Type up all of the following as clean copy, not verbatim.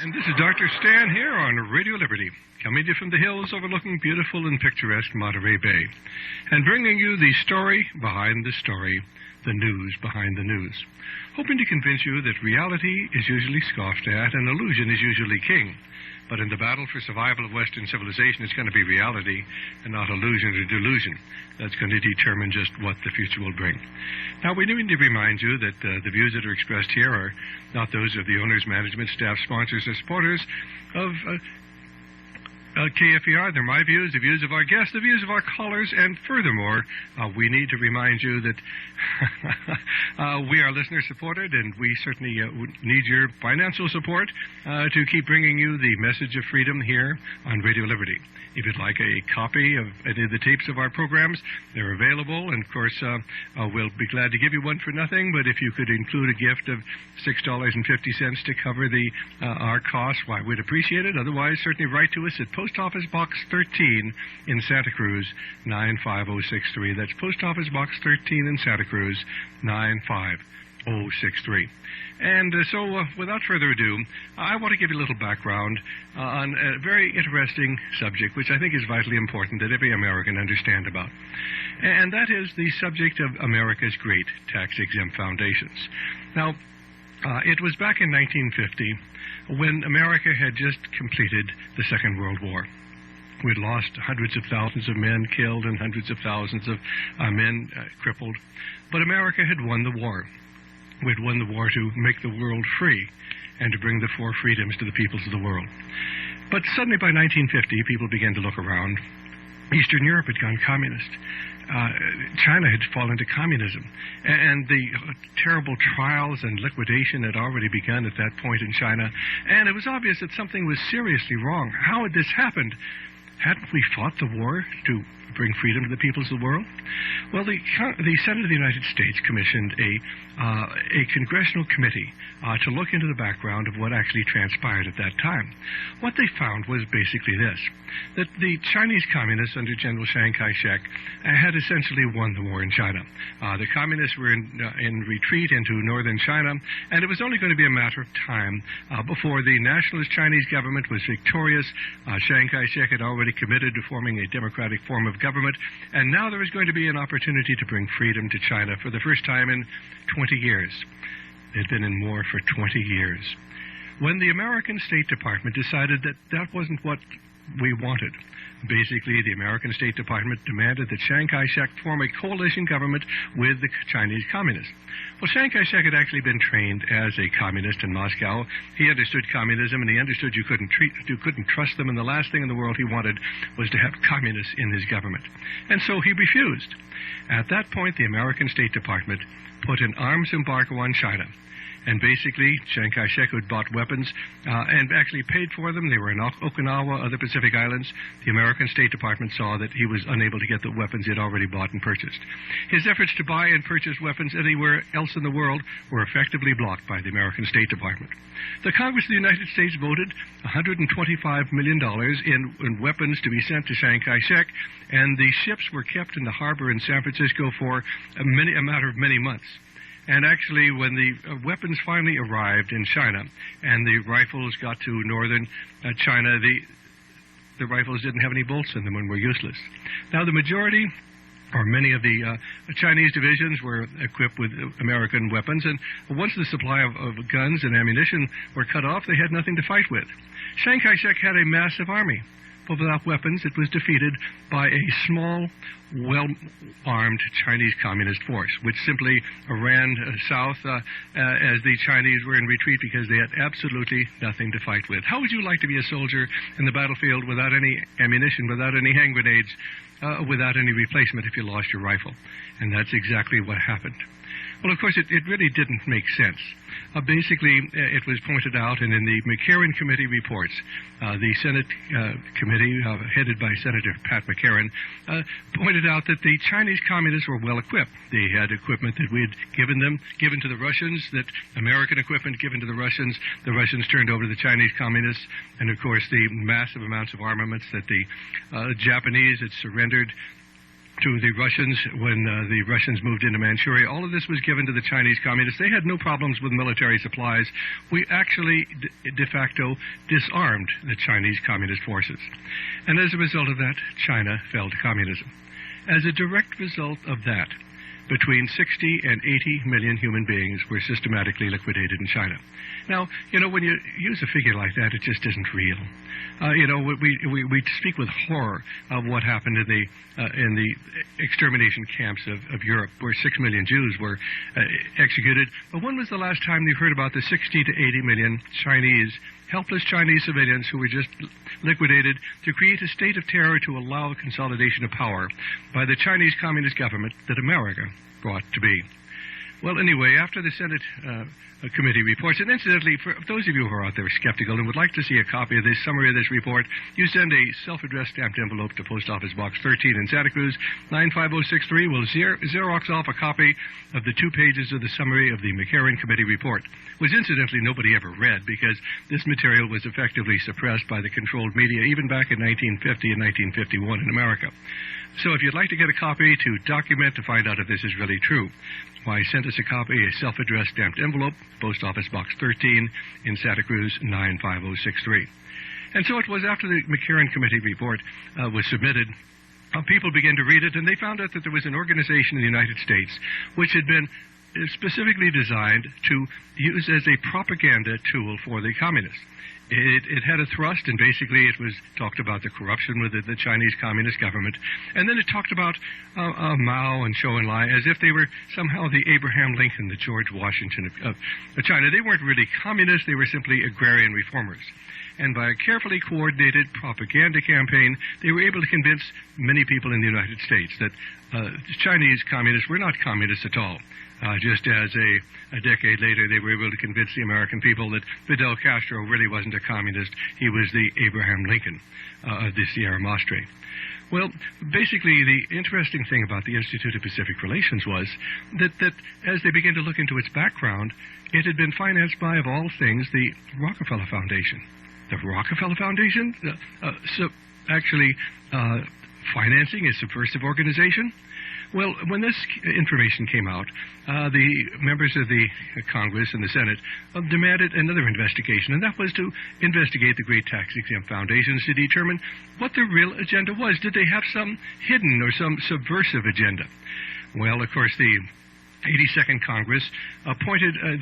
And this is Dr. Stan here on Radio Liberty, coming to you from the hills overlooking beautiful and picturesque Monterey Bay, and bringing you the story behind the story, the news behind the news, hoping to convince you that reality is usually scoffed at and illusion is usually king. But in the battle for survival of Western civilization, it's going to be reality and not illusion or delusion that's going to determine just what the future will bring. Now, we need to remind you that the views that are expressed here are not those of the owners, management, staff, sponsors, or supporters of KFER. They're my views, the views of our guests, the views of our callers, and furthermore, we need to remind you that we are listener-supported, and we certainly need your financial support to keep bringing you the message of freedom here on Radio Liberty. If you'd like a copy of any of the tapes of our programs, they're available, and of course, we'll be glad to give you one for nothing, but if you could include a gift of $6.50 to cover our costs, why, we'd appreciate it. Otherwise, certainly write to us at Post Office Box 13 in Santa Cruz, 95063. That's Post Office Box 13 in Santa Cruz, 95063. And so, without further ado, I want to give you a little background on a very interesting subject, which I think is vitally important that every American understand about. And that is the subject of America's great tax-exempt foundations. Now, it was back in 1950 when America had just completed the Second World War. We'd lost hundreds of thousands of men killed and hundreds of thousands of men crippled. But America had won the war. We'd won the war to make the world free and to bring the four freedoms to the peoples of the world. But suddenly by 1950, people began to look around. Eastern Europe had gone communist. China had fallen to communism. And the terrible trials and liquidation had already begun at that point in China. And it was obvious that something was seriously wrong. How had this happened? Hadn't we fought the war to bring freedom to the peoples of the world? Well, the Senate of the United States commissioned a congressional committee to look into the background of what actually transpired at that time. What they found was basically this, that the Chinese communists under General Chiang Kai-shek had essentially won the war in China. The communists were in retreat into northern China, and it was only going to be a matter of time before the nationalist Chinese government was victorious. Chiang Kai-shek had already committed to forming a democratic form of government, and now there was going to be an opportunity to bring freedom to China for the first time in 20 years. They'd been in war for 20 years. When the American State Department decided that that wasn't what we wanted, basically the American State Department demanded that Chiang Kai-shek form a coalition government with the Chinese communists. Well, Chiang Kai-shek had actually been trained as a communist in Moscow. He understood communism, and he understood you couldn't trust them, and the last thing in the world he wanted was to have communists in his government. And so he refused. At that point, the American State Department put an arms embargo on China. And basically, Chiang Kai-shek had bought weapons and actually paid for them. They were in Okinawa, other Pacific Islands. The American State Department saw that he was unable to get the weapons he had already bought and purchased. His efforts to buy and purchase weapons anywhere else in the world were effectively blocked by the American State Department. The Congress of the United States voted $125 million in weapons to be sent to Chiang Kai-shek, and the ships were kept in the harbor in San Francisco for a matter of many months. And actually, when the weapons finally arrived in China and the rifles got to northern China, the rifles didn't have any bolts in them and were useless. Now, the majority, or many of the Chinese divisions were equipped with American weapons, and once the supply of guns and ammunition were cut off, they had nothing to fight with. Chiang Kai-shek had a massive army. But without weapons, it was defeated by a small, well-armed Chinese communist force, which simply ran south as the Chinese were in retreat because they had absolutely nothing to fight with. How would you like to be a soldier in the battlefield without any ammunition, without any hand grenades, without any replacement if you lost your rifle? And that's exactly what happened. Well, of course, it really didn't make sense. Basically, it was pointed out, and in the McCarran Committee reports, the Senate committee, headed by Senator Pat McCarran, pointed out that the Chinese communists were well equipped. They had equipment that we had given to the Russians, that American equipment given to the Russians turned over to the Chinese communists, and of course the massive amounts of armaments that the Japanese had surrendered to the Russians when the Russians moved into Manchuria. All of this was given to the Chinese Communists. They had no problems with military supplies. We actually de facto disarmed the Chinese Communist forces. And as a result of that, China fell to communism. As a direct result of that, between 60 and 80 million human beings were systematically liquidated in China. Now, when you use a figure like that, it just isn't real. We speak with horror of what happened in the extermination camps of Europe, where 6 million Jews were executed. But when was the last time you heard about the 60 to 80 million helpless Chinese civilians who were just liquidated to create a state of terror to allow consolidation of power by the Chinese Communist government that America brought to be? Well, anyway, after the Senate committee reports, and incidentally, for those of you who are out there skeptical and would like to see a copy of this summary of this report, you send a self-addressed stamped envelope to Post Office Box 13 in Santa Cruz, 95063. We'll Xerox off a copy of the 2 pages of the summary of the McCarran Committee report, which incidentally nobody ever read because this material was effectively suppressed by the controlled media even back in 1950 and 1951 in America. So if you'd like to get a copy to document to find out if this is really true, why, send us a copy, a self-addressed stamped envelope, Post Office Box 13 in Santa Cruz, 95063. And so it was after the McCarran Committee report was submitted, people began to read it, and they found out that there was an organization in the United States which had been specifically designed to use as a propaganda tool for the communists. It had a thrust, and basically it was talked about the corruption within the Chinese Communist government. And then it talked about Mao and Zhou Enlai as if they were somehow the Abraham Lincoln, the George Washington of China. They weren't really communists, they were simply agrarian reformers. And by a carefully coordinated propaganda campaign, they were able to convince many people in the United States that Chinese communists were not communists at all. Just as a decade later, they were able to convince the American people that Fidel Castro really wasn't a communist. He was the Abraham Lincoln of the Sierra Madre. Well, basically, the interesting thing about the Institute of Pacific Relations was that as they began to look into its background, it had been financed by, of all things, the Rockefeller Foundation. The Rockefeller Foundation? Financing a subversive organization? Well, when this information came out, the members of the Congress and the Senate demanded another investigation, and that was to investigate the great tax-exempt foundations to determine what their real agenda was. Did they have some hidden or some subversive agenda? Well, of course, the 82nd Congress appointed a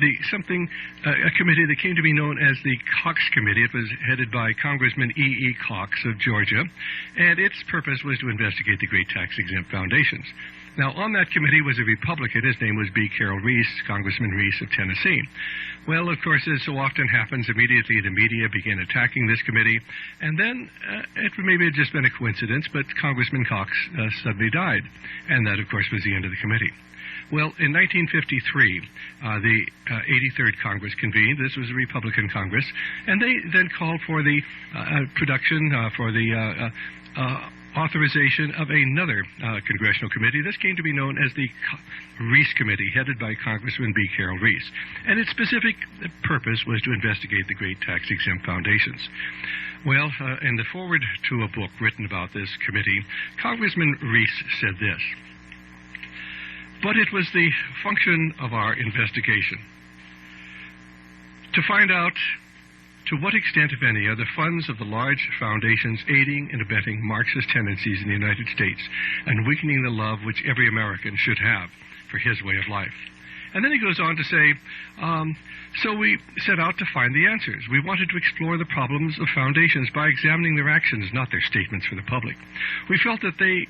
committee that came to be known as the Cox Committee. It was headed by Congressman E.E. Cox of Georgia, and its purpose was to investigate the great tax-exempt foundations. Now, on that committee was a Republican. His name was B. Carroll Reese, Congressman Reese of Tennessee. Well, of course, as so often happens, immediately the media began attacking this committee, and then it maybe had just been a coincidence, but Congressman Cox suddenly died, and that, of course, was the end of the committee. Well, in 1953, the 83rd Congress convened. This was a Republican Congress, and they then called for the authorization of another congressional committee. This came to be known as the Reese Committee, headed by Congressman B. Carroll Reese. And its specific purpose was to investigate the great tax-exempt foundations. Well, in the foreword to a book written about this committee, Congressman Reese said this: "But it was the function of our investigation to find out to what extent, if any, are the funds of the large foundations aiding and abetting Marxist tendencies in the United States and weakening the love which every American should have for his way of life." And then he goes on to say, so we set out to find the answers. We wanted to explore the problems of foundations by examining their actions, not their statements for the public. We felt that they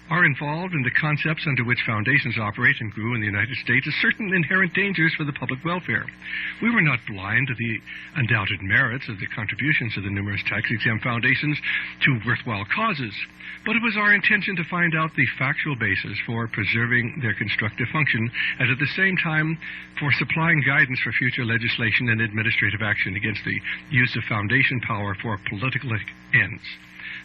are involved in the concepts under which foundations operate and grew in the United States as certain inherent dangers for the public welfare. We were not blind to the undoubted merits of the contributions of the numerous tax-exempt foundations to worthwhile causes, but it was our intention to find out the factual basis for preserving their constructive function and at the same time for supplying guidance for future legislation and administrative action against the use of foundation power for political ends.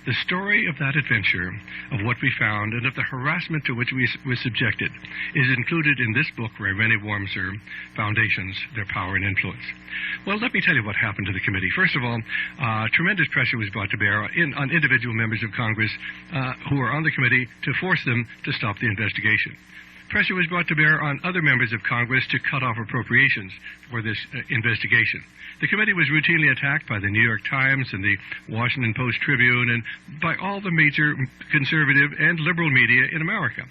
The story of that adventure, of what we found, and of the harassment to which we were subjected is included in this book by René Wormser, Foundations, Their Power and Influence. Well, let me tell you what happened to the committee. First of all, tremendous pressure was brought to bear on individual members of Congress who were on the committee to force them to stop the investigation. Pressure was brought to bear on other members of Congress to cut off appropriations for this investigation. The committee was routinely attacked by the New York Times and the Washington Post-Tribune and by all the major conservative and liberal media in America.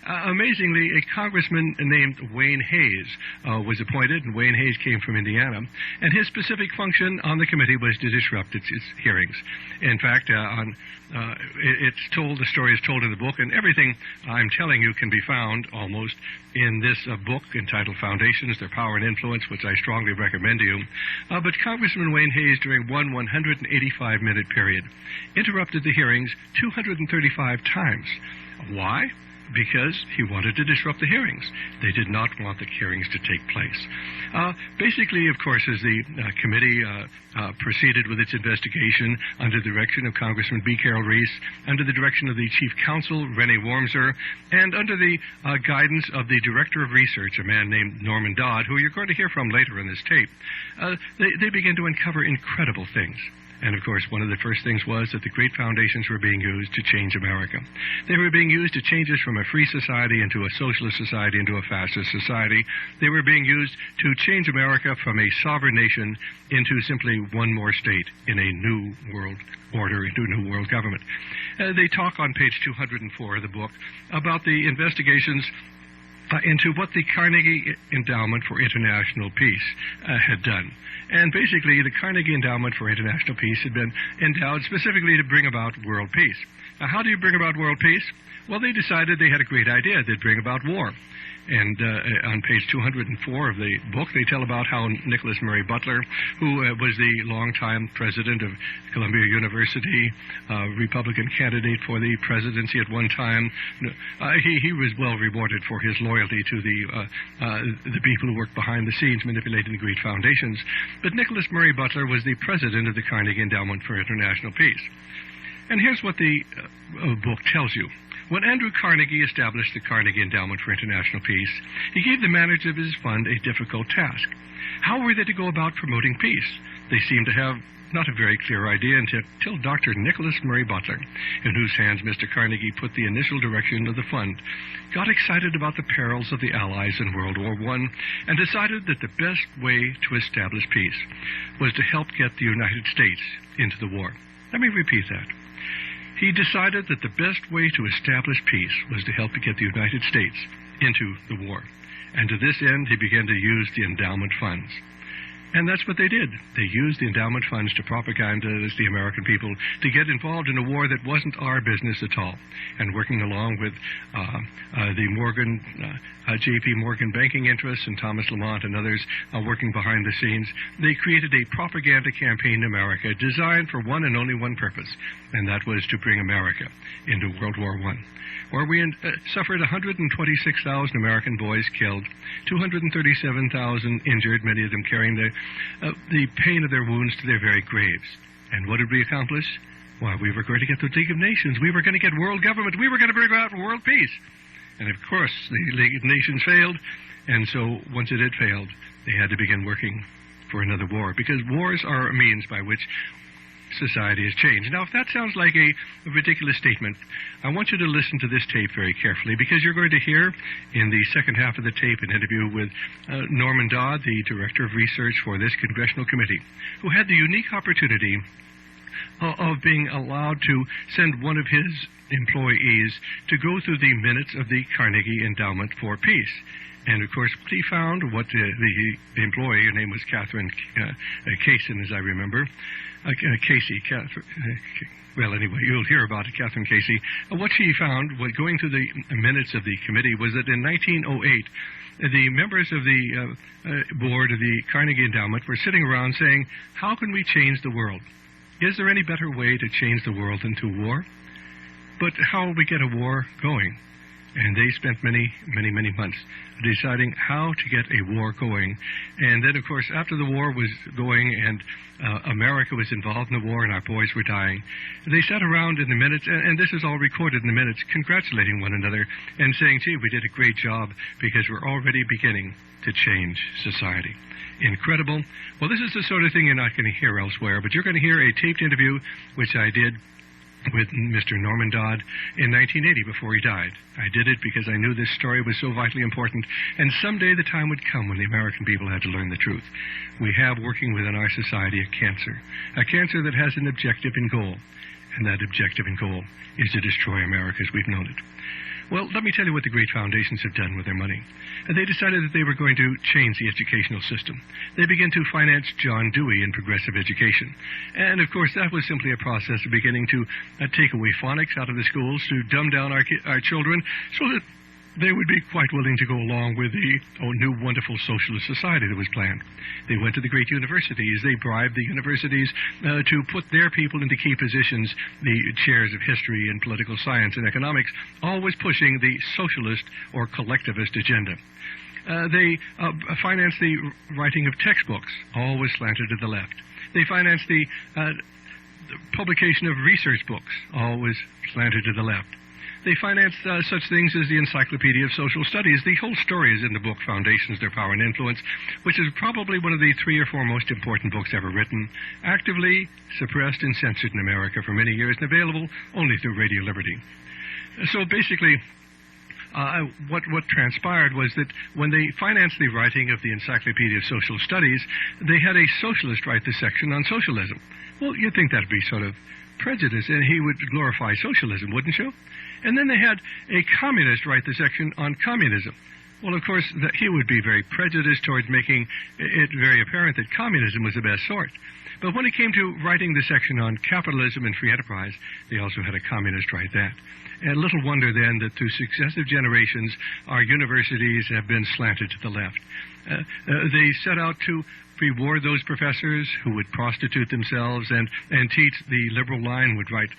Amazingly, a congressman named Wayne Hayes was appointed, and Wayne Hayes came from Indiana, and his specific function on the committee was to disrupt its hearings. In fact, it's told, the story is told in the book, and everything I'm telling you can be found almost in this book entitled Foundations, Their Power and Influence, which I strongly recommend to you. But Congressman Wayne Hayes, during one 185-minute period, interrupted the hearings 235 times. Why? Because he wanted to disrupt the hearings. They did not want the hearings to take place. Basically, of course, as the committee proceeded with its investigation under the direction of Congressman B. Carroll Reese, under the direction of the Chief Counsel, René Wormser, and under the guidance of the Director of Research, a man named Norman Dodd, who you're going to hear from later in this tape, they began to uncover incredible things. And, of course, one of the first things was that the great foundations were being used to change America. They were being used to change us from a free society into a socialist society into a fascist society. They were being used to change America from a sovereign nation into simply one more state in a new world order, into a new world government. They talk on page 204 of the book about the investigations into what the Carnegie Endowment for International Peace had done. And basically, the Carnegie Endowment for International Peace had been endowed specifically to bring about world peace. Now, how do you bring about world peace? Well, they decided they had a great idea. They'd bring about war. And on page 204 of the book, they tell about how Nicholas Murray Butler, who was the longtime president of Columbia University, Republican candidate for the presidency at one time, he was well rewarded for his loyalty to the people who worked behind the scenes manipulating the great foundations. But Nicholas Murray Butler was the president of the Carnegie Endowment for International Peace. And here's what the book tells you. When Andrew Carnegie established the Carnegie Endowment for International Peace, he gave the managers of his fund a difficult task. How were they to go about promoting peace? They seemed to have not a very clear idea until Dr. Nicholas Murray Butler, in whose hands Mr. Carnegie put the initial direction of the fund, got excited about the perils of the Allies in World War I and decided that the best way to establish peace was to help get the United States into the war. Let me repeat that. He decided that the best way to establish peace was to help get the United States into the war. And to this end, he began to use the endowment funds. And that's what they did. They used the endowment funds to propagandize the American people to get involved in a war that wasn't our business at all. And working along with the J.P. Morgan banking interests and Thomas Lamont and others working behind the scenes, they created a propaganda campaign in America designed for one and only one purpose, and that was to bring America into World War I, where we suffered 126,000 American boys killed, 237,000 injured, many of them carrying the pain of their wounds to their very graves. And what did we accomplish? Why, we were going to get the League of Nations. We were going to get world government. We were going to bring about world peace. And, of course, the League of Nations failed. And so once it had failed, they had to begin working for another war, because wars are a means by which society has changed. Now, if that sounds like a ridiculous statement, I want you to listen to this tape very carefully, because you're going to hear in the second half of the tape an interview with Norman Dodd, the Director of Research for this Congressional Committee, who had the unique opportunity of being allowed to send one of his employees to go through the minutes of the Carnegie Endowment for Peace. And, of course, he found what the employee, her name was Catherine Kaysen, as I remember, well, anyway, you'll hear about it, Catherine Casey. What she found, going through the minutes of the committee, was that in 1908, the members of the board of the Carnegie Endowment were sitting around saying, how can we change the world? Is there any better way to change the world than through war? But how will we get a war going? And they spent many months deciding how to get a war going. And then, of course, after the war was going and America was involved in the war and our boys were dying, they sat around in the minutes, and this is all recorded in the minutes, congratulating one another and saying, gee, we did a great job because we're already beginning to change society. Incredible. Well, this is the sort of thing you're not going to hear elsewhere, but you're going to hear a taped interview, which I did with Mr. Norman Dodd in 1980 before he died. I did it because I knew this story was so vitally important, and someday the time would come when the American people had to learn the truth. We have working within our society a cancer that has an objective and goal, and that objective and goal is to destroy America as we've known it. Well, let me tell you what the great foundations have done with their money. They decided that they were going to change the educational system. They began to finance John Dewey in progressive education. And, of course, that was simply a process of beginning to take away phonics out of the schools, to dumb down our children so that they would be quite willing to go along with the new wonderful socialist society that was planned. They went to the great universities. They bribed the universities to put their people into key positions, the chairs of history and political science and economics, always pushing the socialist or collectivist agenda. They financed the writing of textbooks, always slanted to the left. They financed the publication of research books, always slanted to the left. They financed such things as the Encyclopedia of Social Studies. The whole story is in the book Foundations, Their Power and Influence, which is probably one of the 3 or 4 most important books ever written, actively suppressed and censored in America for many years and available only through Radio Liberty. So basically, what transpired was that when they financed the writing of the Encyclopedia of Social Studies, they had a socialist write the section on socialism. Well, you'd think that'd be sort of prejudice, and he would glorify socialism, wouldn't you? And then they had a communist write the section on communism. Well, of course, he would be very prejudiced towards making it very apparent that communism was the best sort. But when it came to writing the section on capitalism and free enterprise, they also had a communist write that. And little wonder then that through successive generations, our universities have been slanted to the left. They set out to reward those professors who would prostitute themselves and teach the liberal line, would write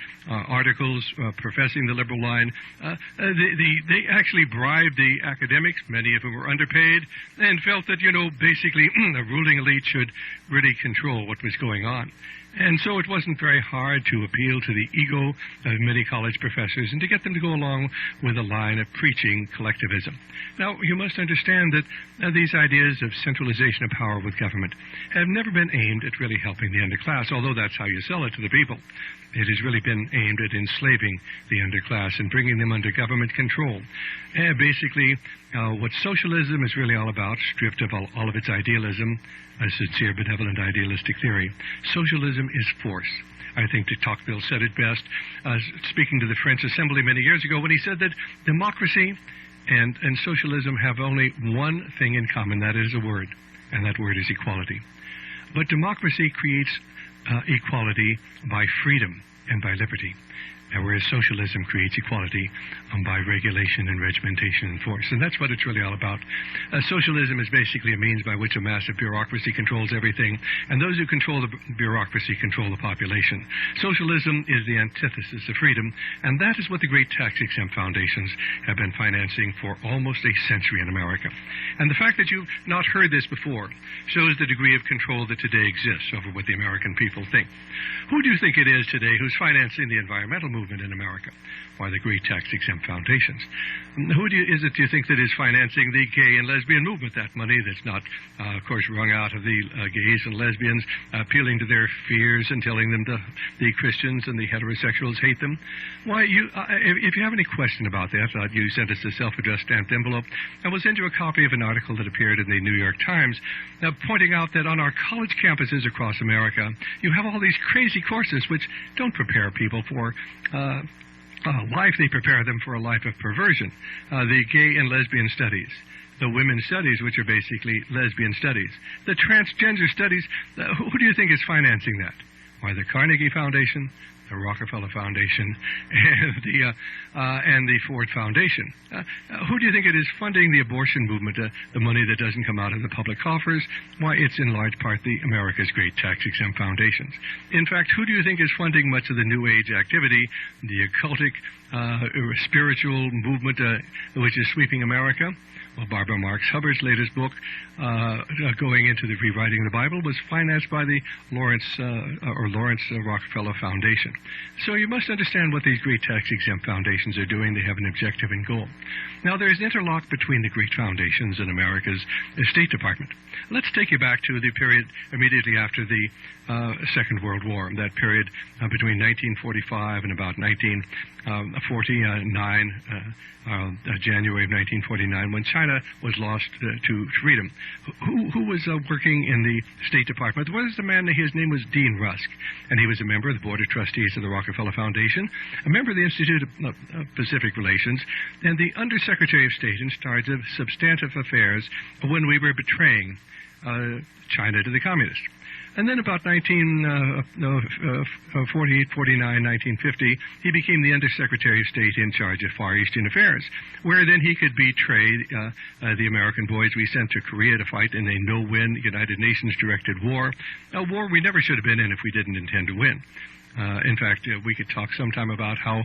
articles professing the liberal line. They actually bribed the academics, many of whom were underpaid, and felt that, basically the ruling elite should really control what was going on. And so it wasn't very hard to appeal to the ego of many college professors and to get them to go along with a line of preaching collectivism. Now, you must understand that these ideas of centralization of power with government have never been aimed at really helping the underclass, although that's how you sell it to the people. It has really been aimed at enslaving the underclass and bringing them under government control. Basically, what socialism is really all about, stripped of all of its idealism, a sincere, benevolent, idealistic theory, socialism is force. I think de Tocqueville said it best, speaking to the French Assembly many years ago, when he said that democracy and socialism have only one thing in common, that is a word, and that word is equality. But democracy creates equality by freedom and by liberty, whereas socialism creates equality by regulation and regimentation and force. And that's what it's really all about. Socialism is basically a means by which a massive bureaucracy controls everything, and those who control the bureaucracy control the population. Socialism is the antithesis of freedom, and that is what the great tax-exempt foundations have been financing for almost a century in America. And the fact that you've not heard this before shows the degree of control that today exists over what the American people think. Who do you think it is today who's financing the environmental movement in America? Why, the great tax-exempt foundations. Who is it, do you think, that is financing the gay and lesbian movement? That money that's not, of course, wrung out of the gays and lesbians, appealing to their fears and telling them the Christians and the heterosexuals hate them. Why, if you have any question about that, you send us a self-addressed stamped envelope, and we'll send you a copy of an article that appeared in the New York Times pointing out that on our college campuses across America, you have all these crazy courses which don't prepare people for life. They prepare them for a life of perversion. The gay and lesbian studies, the women's studies, which are basically lesbian studies, the transgender studies. Who do you think is financing that? Why, the Carnegie Foundation, the Rockefeller Foundation, and the Ford Foundation. Who do you think it is funding the abortion movement, the money that doesn't come out of the public coffers? Why, it's in large part the America's great tax-exempt foundations. In fact, who do you think is funding much of the New Age activity, the occultic, spiritual movement which is sweeping America? Well, Barbara Marx Hubbard's latest book, going into the rewriting of the Bible, was financed by the Lawrence Rockefeller Foundation. So you must understand what these great tax-exempt foundations are doing. They have an objective and goal. Now, there's an interlock between the great foundations and America's State Department. Let's take you back to the period immediately after the Second World War, that period between 1945 and about 1949, January of 1949, when China was lost to freedom. Who was working in the State Department? There was a man, his name was Dean Rusk, and he was a member of the Board of Trustees of the Rockefeller Foundation, a member of the Institute of Pacific Relations, and the Undersecretary of State in charge of substantive affairs when we were betraying China to the communists. And then about 1948, 49, 1950, he became the Undersecretary of State in charge of Far Eastern Affairs, where then he could betray the American boys we sent to Korea to fight in a no-win United Nations-directed war, a war we never should have been in if we didn't intend to win. In fact, we could talk sometime about how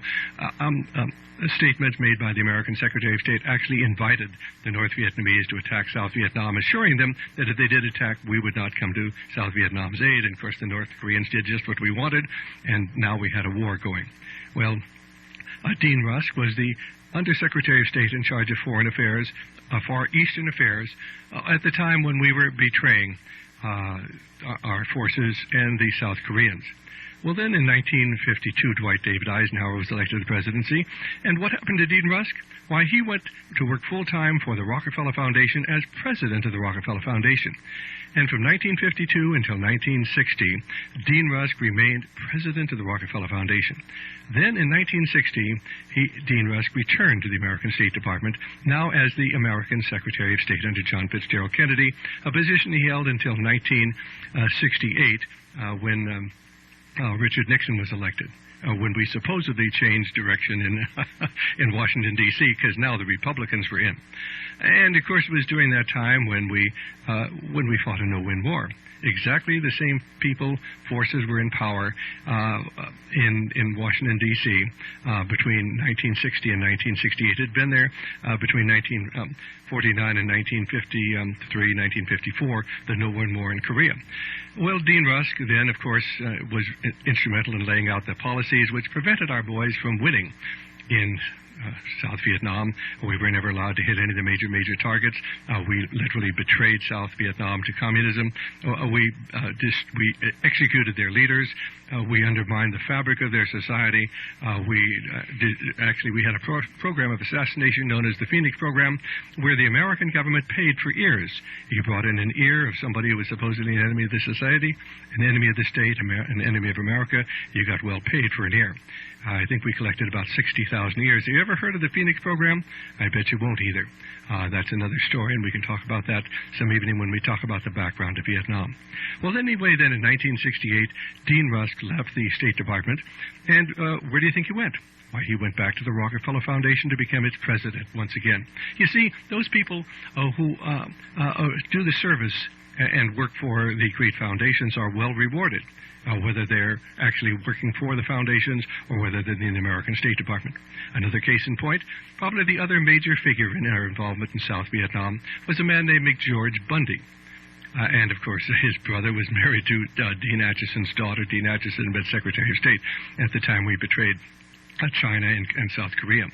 a statement made by the American Secretary of State actually invited the North Vietnamese to attack South Vietnam, assuring them that if they did attack, we would not come to South Vietnam's aid. And, of course, the North Koreans did just what we wanted, and now we had a war going. Well, Dean Rusk was the Undersecretary of State in charge of Foreign Affairs, Far Eastern Affairs, at the time when we were betraying our forces and the South Koreans. Well, then in 1952, Dwight David Eisenhower was elected to the presidency. And what happened to Dean Rusk? Why, he went to work full-time for the Rockefeller Foundation as president of the Rockefeller Foundation. And from 1952 until 1960, Dean Rusk remained president of the Rockefeller Foundation. Then in 1960, Dean Rusk returned to the American State Department, now as the American Secretary of State under John Fitzgerald Kennedy, a position he held until 1968, when Richard Nixon was elected, when we supposedly changed direction in Washington, D.C., because now the Republicans were in. And, of course, it was during that time when we fought a no-win war. Exactly the same forces were in power in Washington, D.C. Between 1960 and 1968. It had been there between 1949 and 1953, 1954, the no-win war in Korea. Well, Dean Rusk then, of course, was instrumental in laying out the policies which prevented our boys from winning in South Vietnam. We were never allowed to hit any of the major targets. We literally betrayed South Vietnam to communism. We executed their leaders. We undermined the fabric of their society. We had a program of assassination known as the Phoenix Program, where the American government paid for ears. You brought in an ear of somebody who was supposedly an enemy of the society, an enemy of the state, an enemy of America. You got well paid for an ear. I think we collected about 60,000 ears. Have you ever heard of the Phoenix Program? I bet you won't either. That's another story, and we can talk about that some evening when we talk about the background to Vietnam. Well, anyway, then in 1968, Dean Rusk left the State Department, and where do you think he went? Why, he went back to the Rockefeller Foundation to become its president once again. You see, those people who do the service and work for the great foundations are well rewarded, whether they're actually working for the foundations or whether they're in the American State Department. Another case in point, probably the other major figure in our involvement in South Vietnam was a man named McGeorge Bundy. And, of course, his brother was married to Dean Acheson's daughter. Dean Acheson had been Secretary of State at the time we betrayed China and South Korea.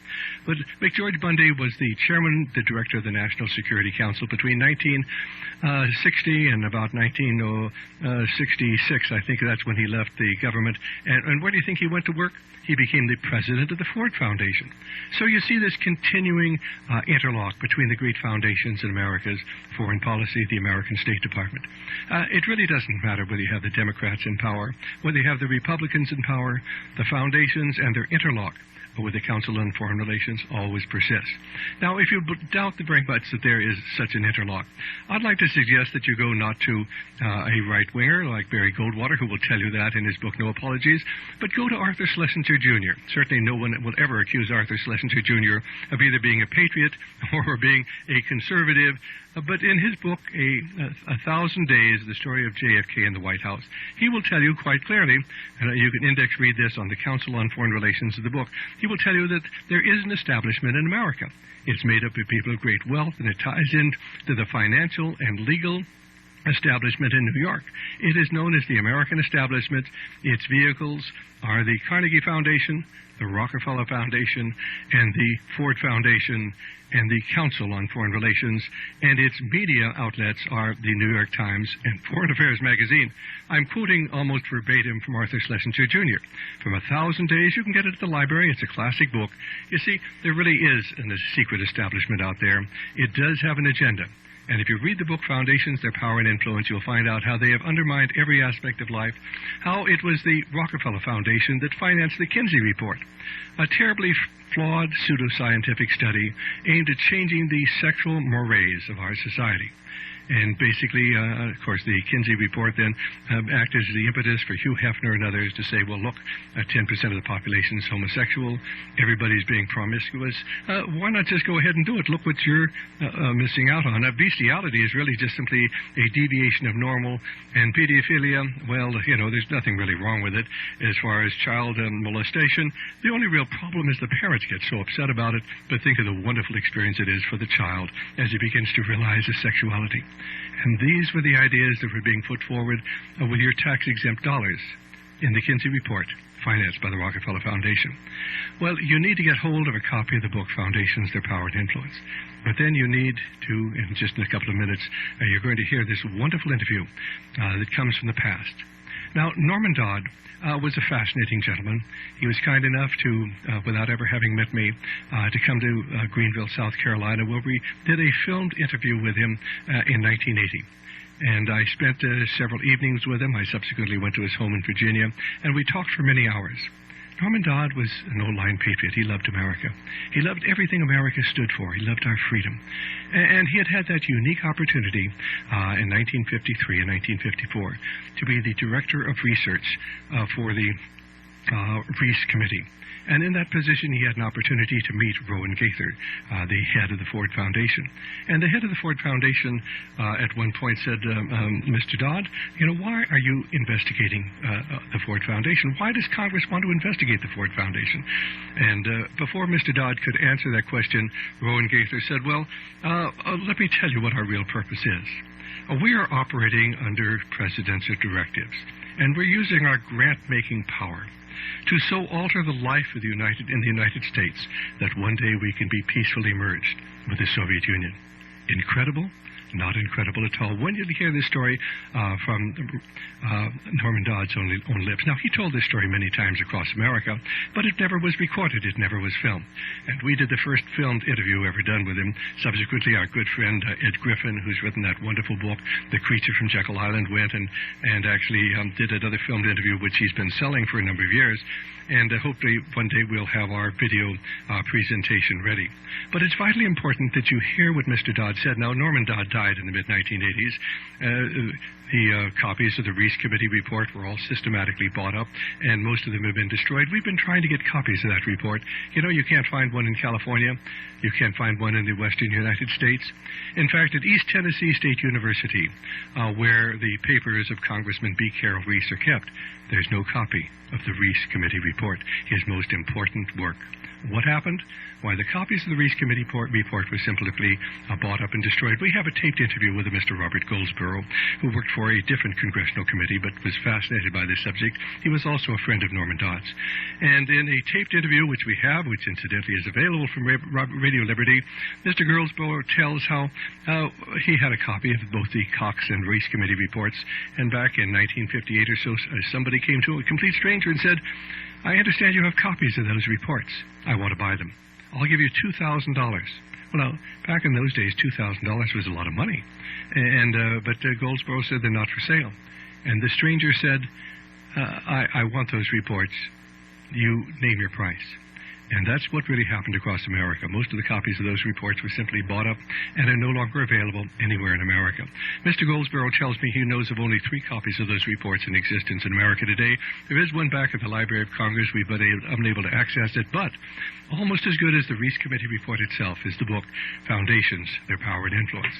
But McGeorge Bundy was the chairman, the director of the National Security Council between 1960 and about 1966. I think that's when he left the government. And where do you think he went to work? He became the president of the Ford Foundation. So you see this continuing interlock between the great foundations in America's foreign policy, the American State Department. It really doesn't matter whether you have the Democrats in power, whether you have the Republicans in power, the foundations and their interlock but with the Council on Foreign Relations always persists. Now, if you doubt very much that there is such an interlock, I'd like to suggest that you go not to a right-winger like Barry Goldwater, who will tell you that in his book No Apologies, but go to Arthur Schlesinger Jr. Certainly no one will ever accuse Arthur Schlesinger Jr. of either being a patriot or being a conservative. But in his book, A Thousand Days, the story of JFK in the White House, he will tell you quite clearly, and you can index read this on the Council on Foreign Relations of the book, he will tell you that there is an establishment in America. It's made up of people of great wealth, and it ties into the financial and legal establishment in New York. It is known as the American establishment. Its vehicles are the Carnegie Foundation, the Rockefeller Foundation, and the Ford Foundation, and the Council on Foreign Relations, and its media outlets are the New York Times and Foreign Affairs magazine. I'm quoting almost verbatim from Arthur Schlesinger Jr. From 1,000 Days, you can get it at the library. It's a classic book. You see, there really is a secret establishment out there. It does have an agenda. And if you read the book Foundations, Their Power and Influence, you'll find out how they have undermined every aspect of life, how it was the Rockefeller Foundation that financed the Kinsey Report, a terribly flawed pseudoscientific study aimed at changing the sexual mores of our society. And basically, of course, the Kinsey Report then acted as the impetus for Hugh Hefner and others to say, well, look, 10% of the population is homosexual. Everybody's being promiscuous. Why not just go ahead and do it? Look what you're missing out on. Bestiality is really just simply a deviation of normal. And pedophilia, well, there's nothing really wrong with it. As far as child molestation, the only real problem is the parents get so upset about it. But think of the wonderful experience it is for the child as he begins to realize his sexuality. And these were the ideas that were being put forward with your tax-exempt dollars in the Kinsey Report, financed by the Rockefeller Foundation. Well, you need to get hold of a copy of the book, Foundations, Their Power and Influence. But then you need to, in just a couple of minutes, you're going to hear this wonderful interview that comes from the past. Now, Norman Dodd was a fascinating gentleman. He was kind enough to, without ever having met me, to come to Greenville, South Carolina, where we did a filmed interview with him in 1980. And I spent several evenings with him. I subsequently went to his home in Virginia, and we talked for many hours. Norman Dodd was an old-line patriot. He loved America. He loved everything America stood for. He loved our freedom. And he had had that unique opportunity in 1953 and 1954 to be the director of research for the Reese Committee. And in that position, he had an opportunity to meet Rowan Gaither, the head of the Ford Foundation. And the head of the Ford Foundation at one point said, Mr. Dodd, why are you investigating the Ford Foundation? Why does Congress want to investigate the Ford Foundation? And before Mr. Dodd could answer that question, Rowan Gaither said, well, let me tell you what our real purpose is. We are operating under presidential directives, and we're using our grant-making power to so alter the life of in the United States that one day we can be peacefully merged with the Soviet Union. Incredible? Not incredible at all. When did you hear this story from Norman Dodd's own lips? Now, he told this story many times across America, but it never was recorded. It never was filmed. And we did the first filmed interview ever done with him. Subsequently, our good friend Ed Griffin, who's written that wonderful book, The Creature from Jekyll Island, went and actually did another filmed interview, which he's been selling for a number of years. And hopefully one day we'll have our video presentation ready. But it's vitally important that you hear what Mr. Dodd said. Now, Norman Dodd died in the mid-1980s. The copies of the Reese Committee report were all systematically bought up, and most of them have been destroyed. We've been trying to get copies of that report. You can't find one in California. You can't find one in the western United States. In fact, at East Tennessee State University, where the papers of Congressman B. Carroll Reese are kept, there's no copy of the Reese Committee report, his most important work. What happened? Why, the copies of the Reese Committee report were simply bought up and destroyed. We have a taped interview with Mr. Robert Goldsboro, who worked for a different congressional committee but was fascinated by this subject. He was also a friend of Norman Dodd's. And in a taped interview, which we have, which incidentally is available from Radio Liberty, Mr. Goldsboro tells how he had a copy of both the Cox and Reese Committee reports, and back in 1958 or so, somebody came to a complete stranger and said, I understand you have copies of those reports. I want to buy them. I'll give you $2,000. Well, now, back in those days, $2,000 was a lot of money. But Goldsboro said they're not for sale. And the stranger said, I want those reports. You name your price. And that's what really happened across America. Most of the copies of those reports were simply bought up and are no longer available anywhere in America. Mr. Goldsboro tells me he knows of only 3 copies of those reports in existence in America today. There is one back at the Library of Congress. We've been unable to access it, but almost as good as the Reese Committee report itself is the book, Foundations, Their Power and Influence.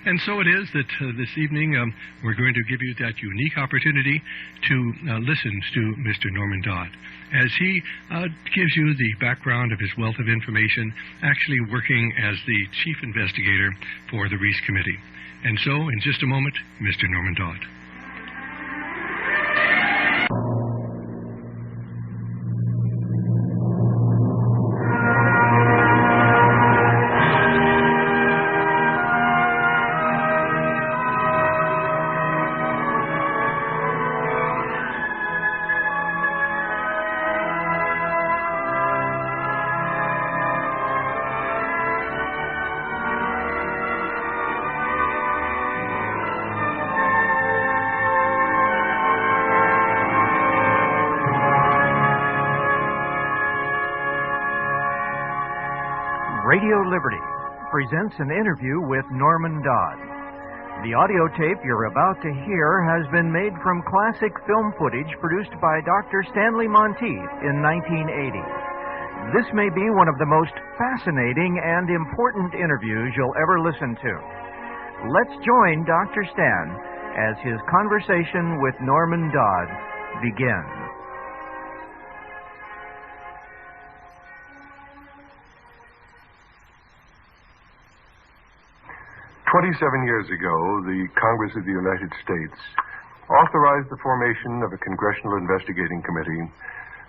And so it is that this evening we're going to give you that unique opportunity to listen to Mr. Norman Dodd as he gives you the background of his wealth of information, actually working as the chief investigator for the Reese Committee. And so, in just a moment, Mr. Norman Dodd. Radio Liberty presents an interview with Norman Dodd. The audio tape you're about to hear has been made from classic film footage produced by Dr. Stanley Monteith in 1980. This may be one of the most fascinating and important interviews you'll ever listen to. Let's join Dr. Stan as his conversation with Norman Dodd begins. 27 years ago, the Congress of the United States authorized the formation of a Congressional Investigating Committee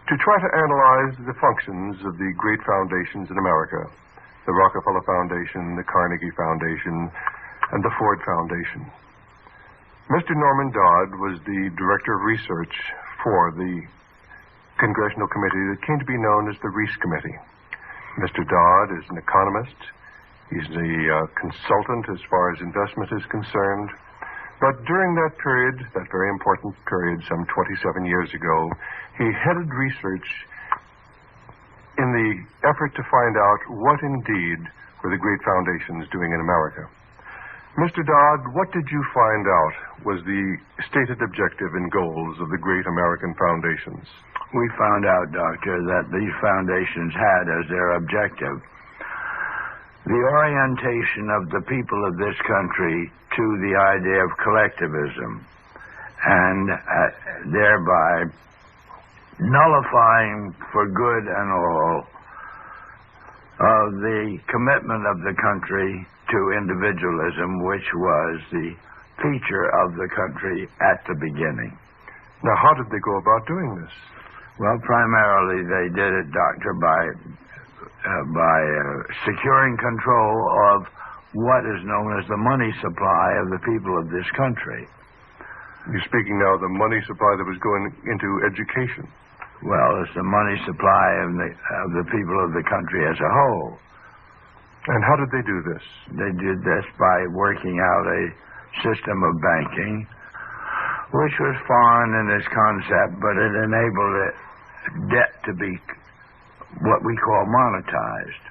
to try to analyze the functions of the great foundations in America, the Rockefeller Foundation, the Carnegie Foundation, and the Ford Foundation. Mr. Norman Dodd was the Director of Research for the Congressional Committee that came to be known as the Reese Committee. Mr. Dodd is an economist. He's a consultant as far as investment is concerned. But during that period, that very important period, some 27 years ago, he headed research in the effort to find out what indeed were the great foundations doing in America. Mr. Dodd, what did you find out was the stated objective and goals of the great American foundations? We found out, Doctor, that these foundations had as their objective the orientation of the people of this country to the idea of collectivism, and thereby nullifying for good and all the commitment of the country to individualism, which was the feature of the country at the beginning. Now, how did they go about doing this? Well, primarily they did it, Doctor, by securing control of what is known as the money supply of the people of this country. You're speaking now of the money supply that was going into education. Well, it's the money supply of the people of the country as a whole. And how did they do this? They did this by working out a system of banking, which was foreign in its concept, but it enabled debt to be what we call monetized,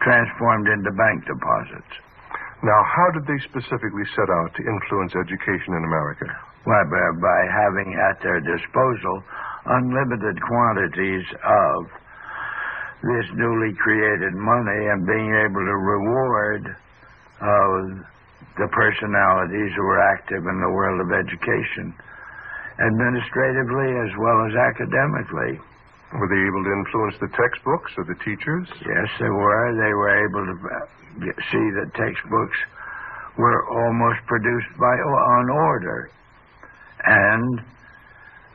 transformed into bank deposits. Now, how did they specifically set out to influence education in America? Well, by having at their disposal unlimited quantities of this newly created money and being able to reward the personalities who were active in the world of education, administratively as well as academically. Were they able to influence the textbooks or the teachers? Yes, they were. They were able to see that textbooks were almost produced on order, and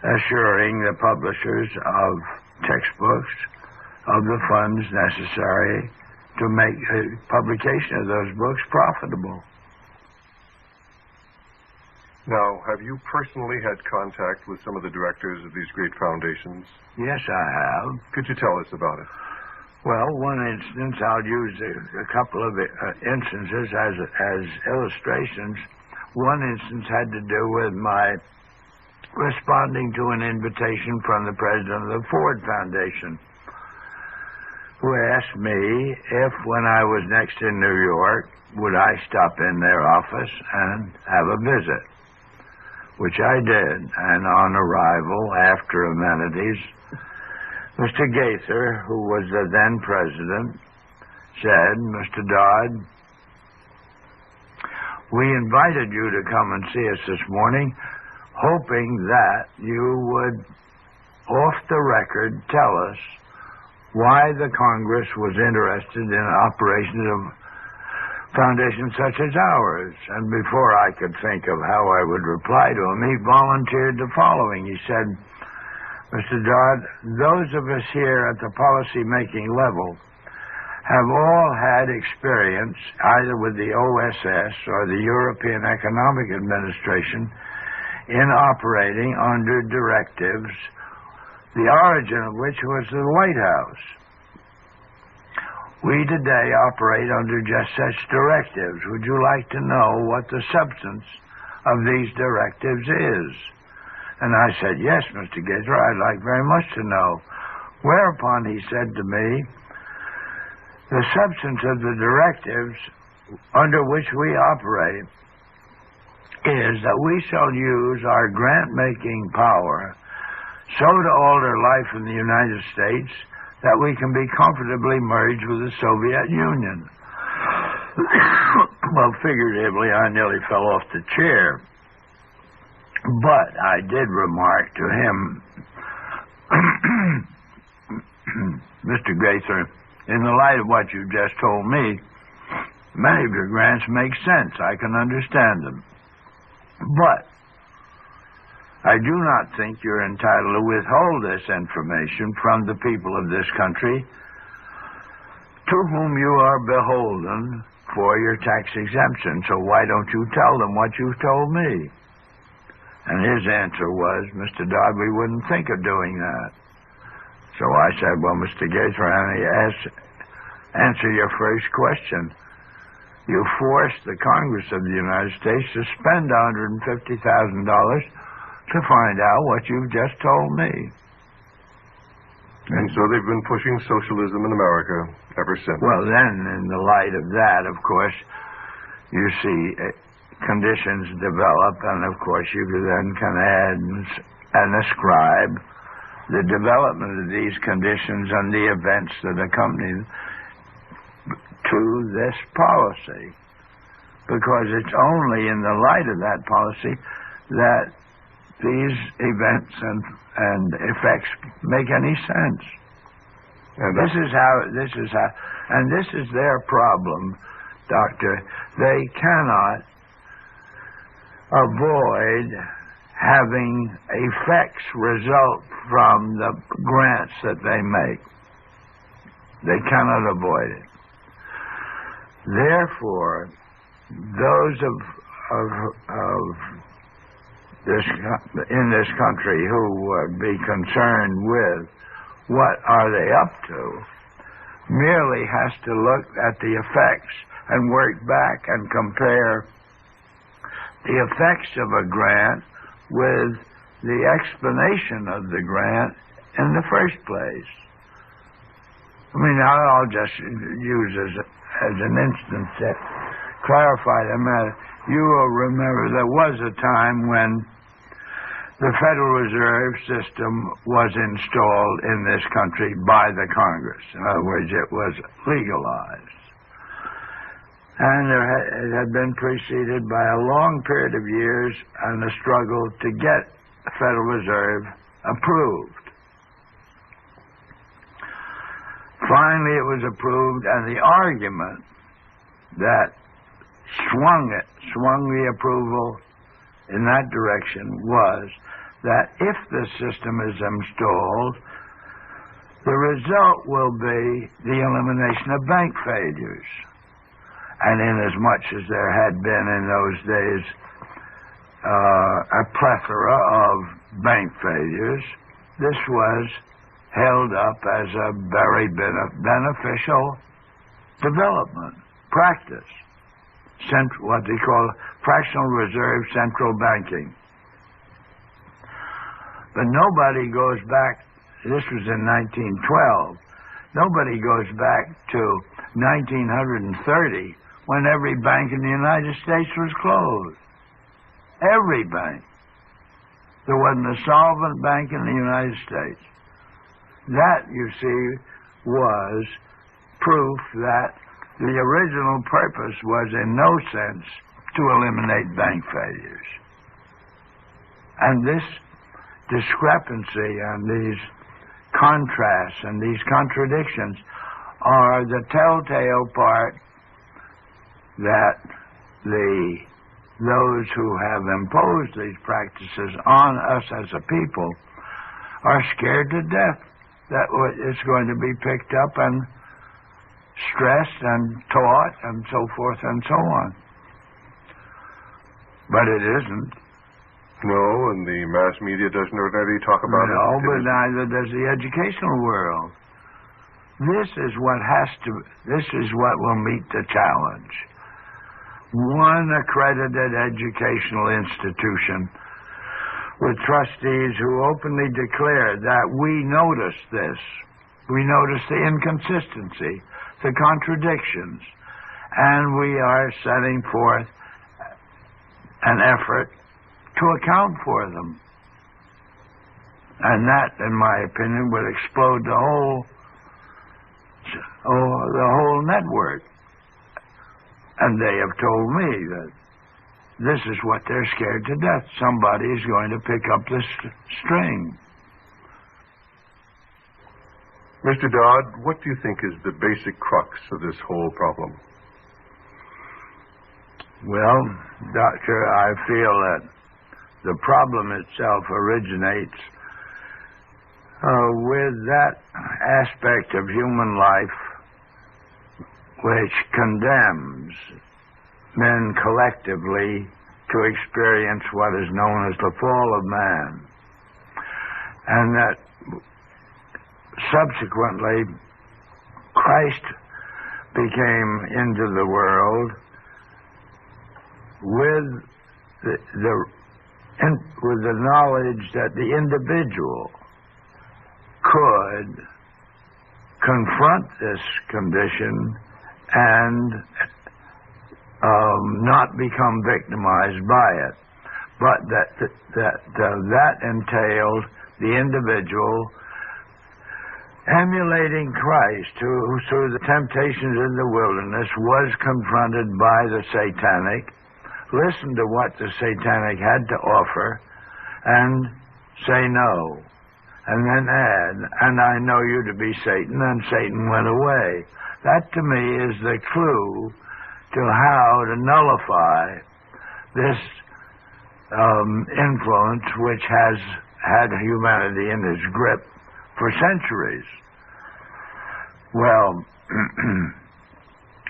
assuring the publishers of textbooks of the funds necessary to make publication of those books profitable. Now, have you personally had contact with some of the directors of these great foundations? Yes, I have. Could you tell us about it? Well, one instance, I'll use a couple of instances as illustrations. One instance had to do with my responding to an invitation from the president of the Ford Foundation, who asked me if, when I was next in New York, would I stop in their office and have a visit, which I did. And on arrival, after amenities, Mr. Gaither, who was the then president, said, "Mr. Dodd, we invited you to come and see us this morning, hoping that you would, off the record, tell us why the Congress was interested in operations of foundations such as ours." And before I could think of how I would reply to him, he volunteered the following. He said, "Mr. Dodd, those of us here at the policy-making level have all had experience either with the OSS or the European Economic Administration in operating under directives, the origin of which was the White House. We today operate under just such directives. Would you like to know what the substance of these directives is?" And I said, "Yes, Mr. Gaither, I'd like very much to know." Whereupon he said to me, "The substance of the directives under which we operate is that we shall use our grant-making power so to alter life in the United States that we can be comfortably merged with the Soviet Union." Well, figuratively, I nearly fell off the chair. But I did remark to him, "Mr. Gaither, in the light of what you just told me, many of your grants make sense. I can understand them. But I do not think you're entitled to withhold this information from the people of this country to whom you are beholden for your tax exemption. So why don't you tell them what you've told me?" And his answer was, "Mr. Dodd, we wouldn't think of doing that." So I said, "Well, Mr. Gaither, answer your first question. You forced the Congress of the United States to spend $150,000 to find out what you've just told me." And so they've been pushing socialism in America ever since. Well, then, in the light of that, of course, you see conditions develop, and of course you then can add and ascribe the development of these conditions and the events that accompany to this policy. Because it's only in the light of that policy that these events and effects make any sense. And this is how, and this is their problem, Doctor. They cannot avoid having effects result from the grants that they make. They cannot avoid it. Therefore, those in this country who would be concerned with what are they up to merely has to look at the effects and work back and compare the effects of a grant with the explanation of the grant in the first place. I mean, I'll just use as an instance to clarify the matter. You will remember there was a time when the Federal Reserve System was installed in this country by the Congress. In other words, it was legalized. And it had been preceded by a long period of years and a struggle to get the Federal Reserve approved. Finally, it was approved, and the argument that swung the approval in that direction was that if the system is installed, the result will be the elimination of bank failures. And inasmuch as there had been in those days a plethora of bank failures, this was held up as a very beneficial development practice, what they call fractional reserve central banking. But nobody goes back, this was in 1912, Nobody goes back to 1930 when every bank in the United States was closed. Every bank. There wasn't a solvent bank in the United States. That, you see, was proof that the original purpose was in no sense to eliminate bank failures. And this discrepancy and these contrasts and these contradictions are the telltale part that those who have imposed these practices on us as a people are scared to death that it's going to be picked up and stressed and taught and so forth and so on. But it isn't. No, and the mass media doesn't ordinarily talk about it. No, but neither does the educational world. This is what will meet the challenge. One accredited educational institution with trustees who openly declare that we notice this. We notice the inconsistency, the contradictions, and we are setting forth an effort to account for them. And that, in my opinion, would explode the whole network. And they have told me that this is what they're scared to death. Somebody is going to pick up this string. Mr. Dodd, what do you think is the basic crux of this whole problem? Well, Doctor, I feel that the problem itself originates with that aspect of human life which condemns men collectively to experience what is known as the fall of man. And that subsequently Christ became into the world with the knowledge that the individual could confront this condition and not become victimized by it, but that entailed the individual emulating Christ, who through the temptations in the wilderness was confronted by the satanic, listened to what the satanic had to offer, and say no, and then add, and I know you to be Satan, and Satan went away. That to me is the clue to how to nullify this influence which has had humanity in its grip for centuries. Well,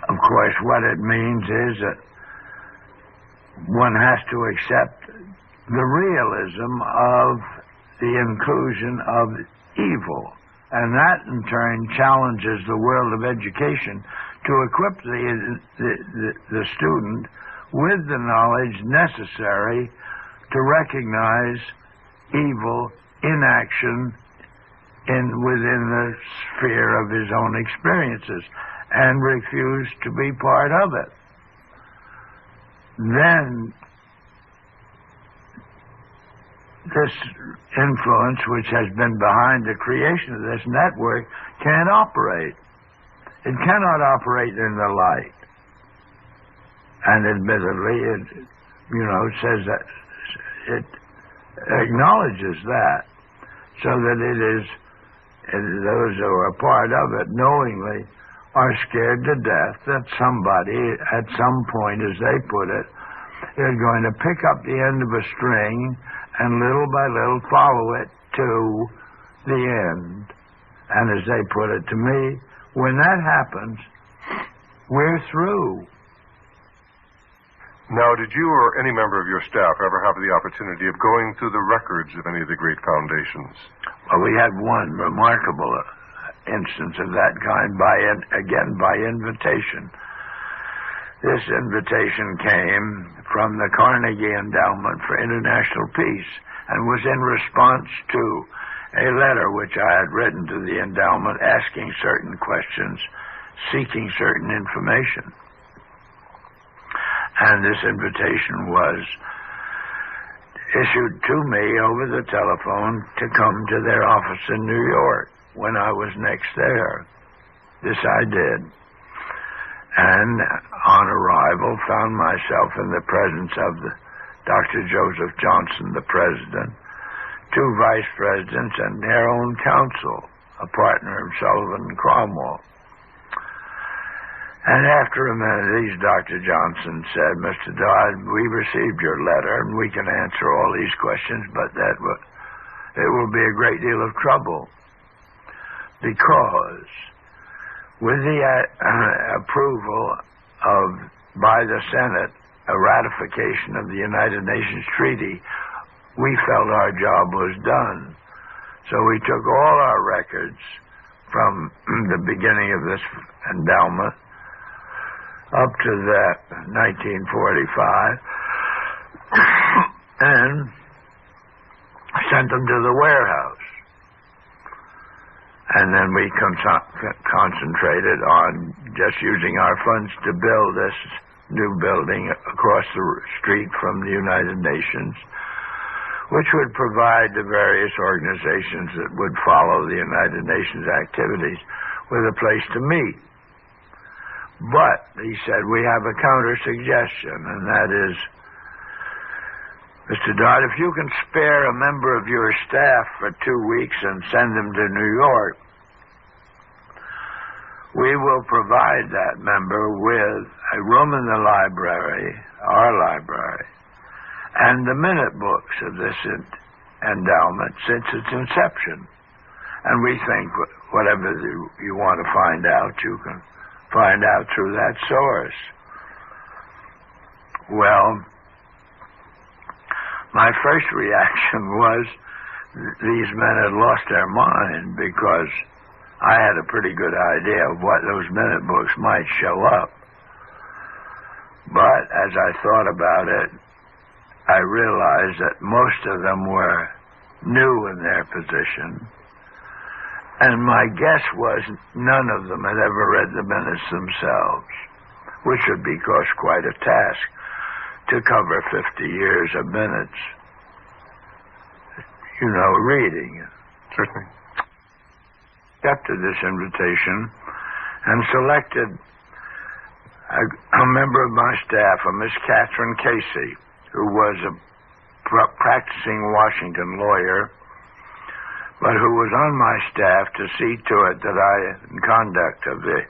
of course, what it means is that one has to accept the realism of the inclusion of evil. And that, in turn, challenges the world of education to equip the student with the knowledge necessary to recognize evil in action within the sphere of his own experiences and refuse to be part of it. Then this influence, which has been behind the creation of this network, can't operate. It cannot operate in the light. And admittedly, it, says that it acknowledges that, so that it is, those who are part of it knowingly are scared to death that somebody, at some point, as they put it, is going to pick up the end of a string and little by little follow it to the end. And as they put it to me, when that happens, we're through. Now, did you or any member of your staff ever have the opportunity of going through the records of any of the great foundations? Well, we had one remarkable instance of that kind, by invitation. This invitation came from the Carnegie Endowment for International Peace and was in response to a letter which I had written to the endowment asking certain questions, seeking certain information. And this invitation was issued to me over the telephone to come to their office in New York when I was next there. This I did. And on arrival, found myself in the presence of Dr. Joseph Johnson, the president, two vice presidents, and their own counsel, a partner of Sullivan and Cromwell. And after a minute, Dr. Johnson said, "Mr. Dodd, we received your letter, and we can answer all these questions, but it will be a great deal of trouble, because with the approval by the Senate, a ratification of the United Nations Treaty, we felt our job was done. So we took all our records from the beginning of this endowment up to that 1945 and sent them to the warehouse. And then we concentrated on just using our funds to build this new building across the street from the United Nations, which would provide the various organizations that would follow the United Nations activities with a place to meet. But, he said, we have a counter-suggestion, and that is, Mr. Dodd, if you can spare a member of your staff for 2 weeks and send them to New York, we will provide that member with a room in the library, our library, and the minute books of this endowment since its inception. And we think whatever you want to find out, you can find out through that source. Well, my first reaction was these men had lost their mind, because I had a pretty good idea of what those minute books might show up. But as I thought about it, I realized that most of them were new in their position. And my guess was none of them had ever read the minutes themselves, which would be, of course, quite a task to cover 50 years of minutes, reading. Certainly. Accepted this invitation and selected a member of my staff, a Miss Catherine Casey, who was a practicing Washington lawyer, but who was on my staff to see to it that I, in conduct of the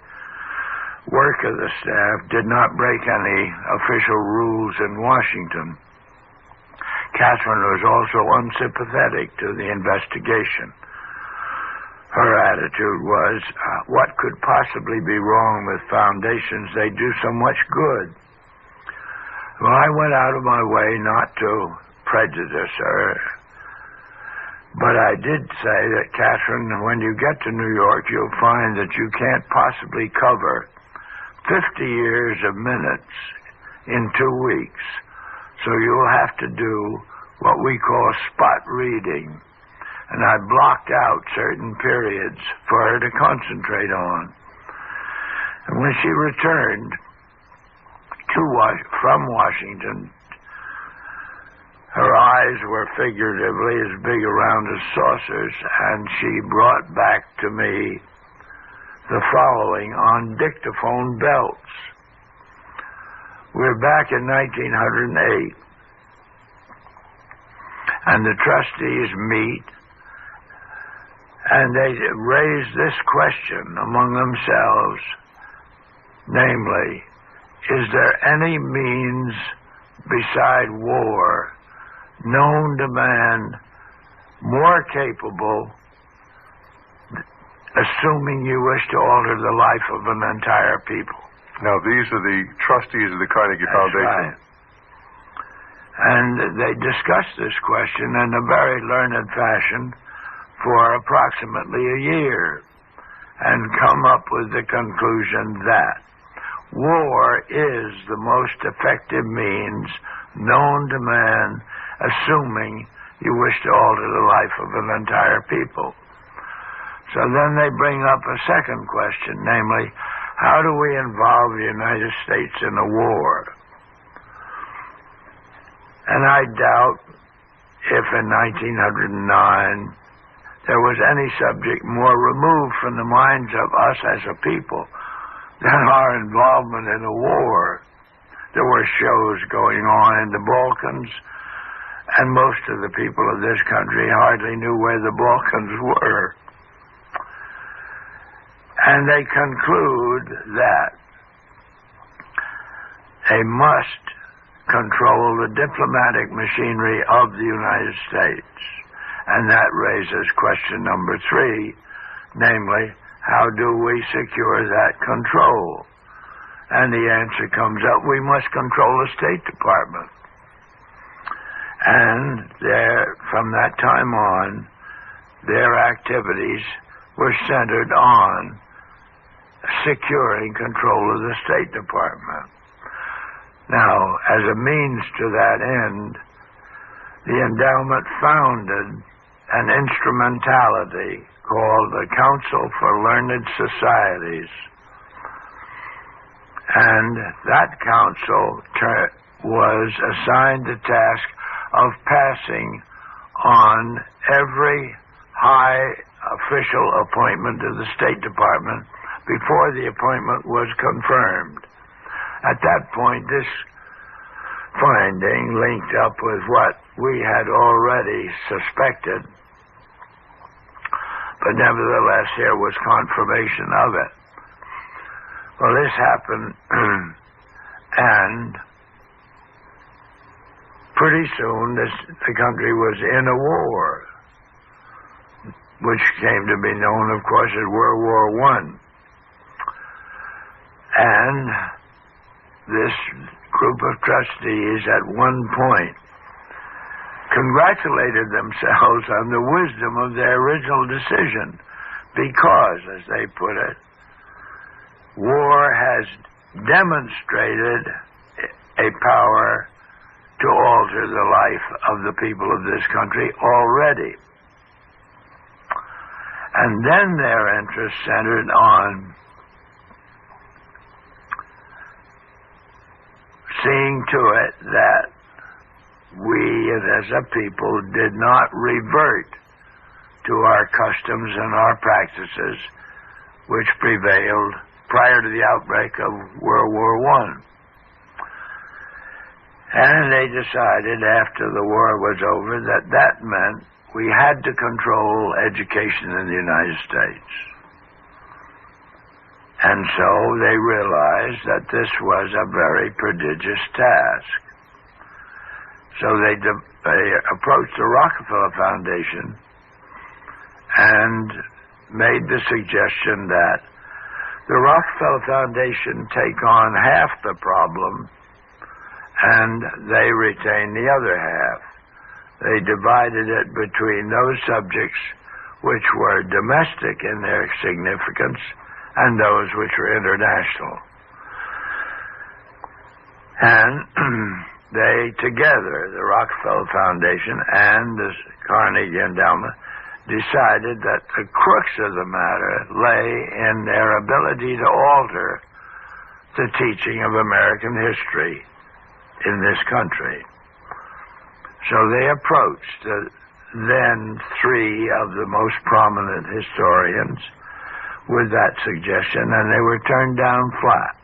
work of the staff, did not break any official rules in Washington. Catherine was also unsympathetic to the investigation. Her attitude was, what could possibly be wrong with foundations? They do so much good. Well, I went out of my way not to prejudice her, but I did say that, Catherine, when you get to New York, you'll find that you can't possibly cover 50 years of minutes in 2 weeks. So you'll have to do what we call spot reading. And I blocked out certain periods for her to concentrate on. And when she returned from Washington, her eyes were figuratively as big around as saucers, and she brought back to me the following on dictaphone belts. We're back in 1908, and the trustees meet, and they raise this question among themselves, namely, is there any means beside war known to man more capable, assuming you wish to alter the life of an entire people? Now, these are the trustees of the Carnegie Foundation. Right. And they discussed this question in a very learned fashion for approximately a year and come up with the conclusion that war is the most effective means known to man, assuming You wish to alter the life of an entire people. So then they bring up a second question, namely, how do we involve the United States in a war? And I doubt if in 1909 there was any subject more removed from the minds of us as a people than our involvement in a war. There were shows going on in the Balkans, and most of the people of this country hardly knew where the Balkans were. And they conclude that they must control the diplomatic machinery of the United States. And that raises question number 3, namely, how do we secure that control? And the answer comes up, we must control the State Department. And from that time on, their activities were centered on securing control of the State Department. Now, as a means to that end, the endowment founded an instrumentality called the Council for Learned Societies. And that council was assigned the task of passing on every high official appointment to the State Department before the appointment was confirmed. At that point, this finding linked up with what we had already suspected, but nevertheless there was confirmation of it. Well, this happened, and pretty soon the country was in a war, which came to be known, of course, as World War I. And this group of trustees at one point congratulated themselves on the wisdom of their original decision because, as they put it, war has demonstrated a power to alter the life of the people of this country already. And then their interest centered on seeing to it that we as a people did not revert to our customs and our practices which prevailed prior to the outbreak of World War I. And they decided after the war was over that meant we had to control education in the United States. And so they realized that this was a very prodigious task. So they approached the Rockefeller Foundation and made the suggestion that the Rockefeller Foundation take on half the problem and they retain the other half. They divided it between those subjects which were domestic in their significance and those which were international. And they together, the Rockefeller Foundation and the Carnegie Endowment, decided that the crux of the matter lay in their ability to alter the teaching of American history in this country. So they approached then 3 of the most prominent historians with that suggestion, and they were turned down flat.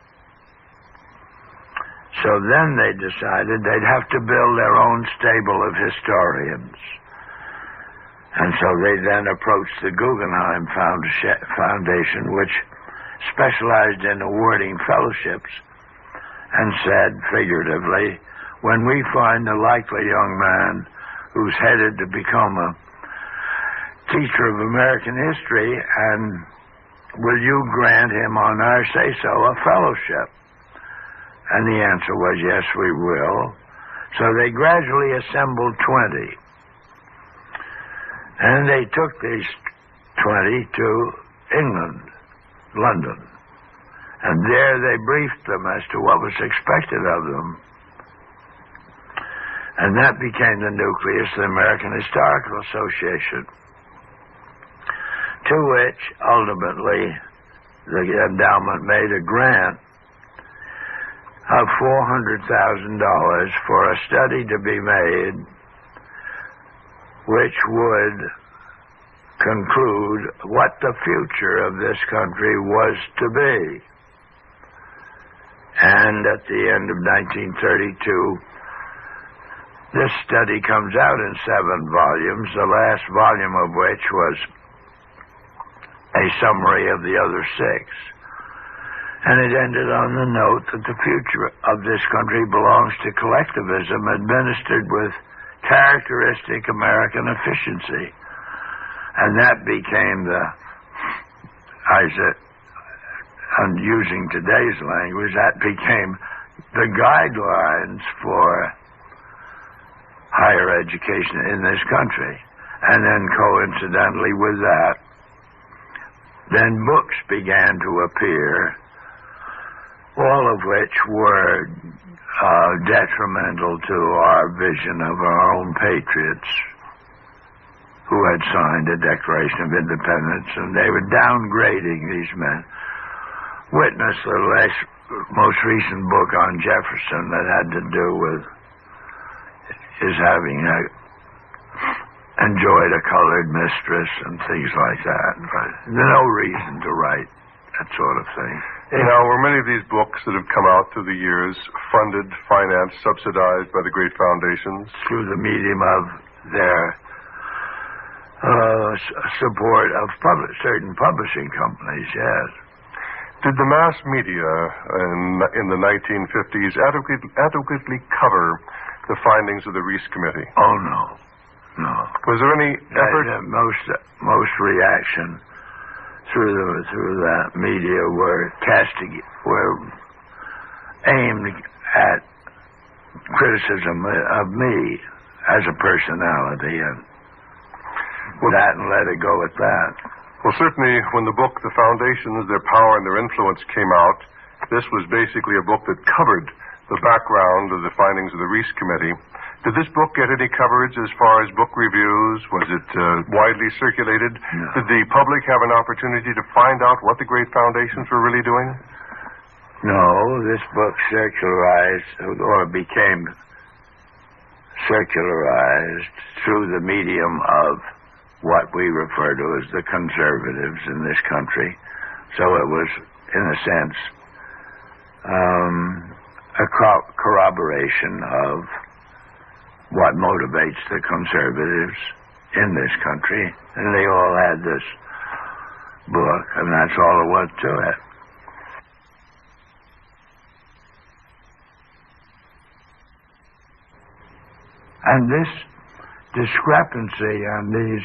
So then they decided they'd have to build their own stable of historians. And so they then approached the Guggenheim Foundation, which specialized in awarding fellowships, and said, figuratively, when we find a likely young man who's headed to become a teacher of American history, and will you grant him on our say-so a fellowship? And the answer was, yes, we will. So they gradually assembled 20. And they took these 20 to England, London. And there they briefed them as to what was expected of them. And that became the nucleus of the American Historical Association, to which ultimately the endowment made a grant of $400,000 for a study to be made which would conclude what the future of this country was to be. And at the end of 1932, this study comes out in 7 volumes, the last volume of which was a summary of the other 6. And it ended on the note that the future of this country belongs to collectivism administered with characteristic American efficiency. And that became and using today's language, that became the guidelines for higher education in this country. And then coincidentally with that, then books began to appear, all of which were detrimental to our vision of our own patriots who had signed a Declaration of Independence, and they were downgrading these men. Witness the most recent book on Jefferson that had to do with his having enjoyed a colored mistress and things like that. But there's no reason to write that sort of thing. Now, were many of these books that have come out through the years funded, financed, subsidized by the great foundations? Through the medium of their support of certain publishing companies, yes. Did the mass media in the 1950s adequately cover the findings of the Reese Committee? Oh, no. No. Was there any effort? Most reaction through that media were aimed at criticism of me as a personality, and let it go at that. Well, certainly when the book, The Foundations, Their Power and Their Influence came out, this was basically a book that covered the background of the findings of the Reese Committee. Did this book get any coverage as far as book reviews? Was it widely circulated? No. Did the public have an opportunity to find out what the great foundations were really doing? No, this book became circularized through the medium of what we refer to as the conservatives in this country. So it was, in a sense, a corroboration of what motivates the conservatives in this country. And they all had this book, and that's all there was to it. And this discrepancy and these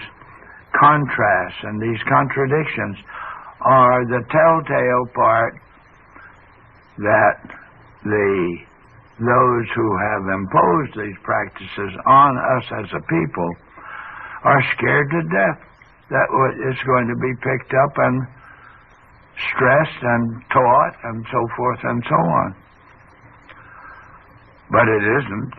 contrasts and these contradictions are the telltale part that those who have imposed these practices on us as a people are scared to death that it's going to be picked up and stressed and taught and so forth and so on. But it isn't.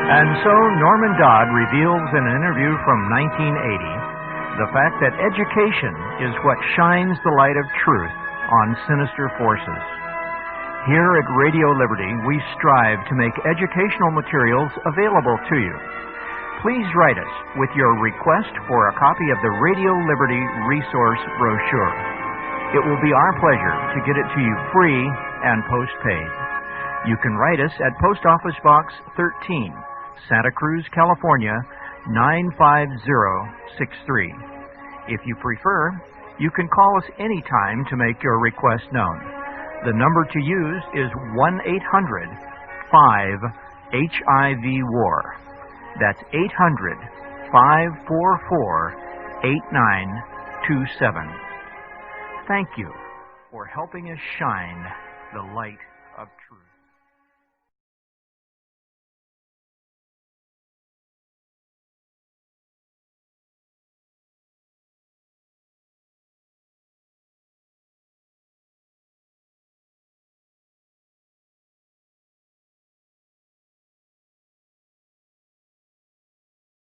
And so Norman Dodd reveals in an interview from 1980 the fact that education is what shines the light of truth on sinister forces. Here at Radio Liberty, we strive to make educational materials available to you. Please write us with your request for a copy of the Radio Liberty Resource Brochure. It will be our pleasure to get it to you free and postpaid. You can write us at Post Office Box 13, Santa Cruz, California, 95063. If you prefer, you can call us anytime to make your request known. The number to use is 1-800-5-HIV-WAR. That's 800-544-8927. Thank you for helping us shine the light of truth.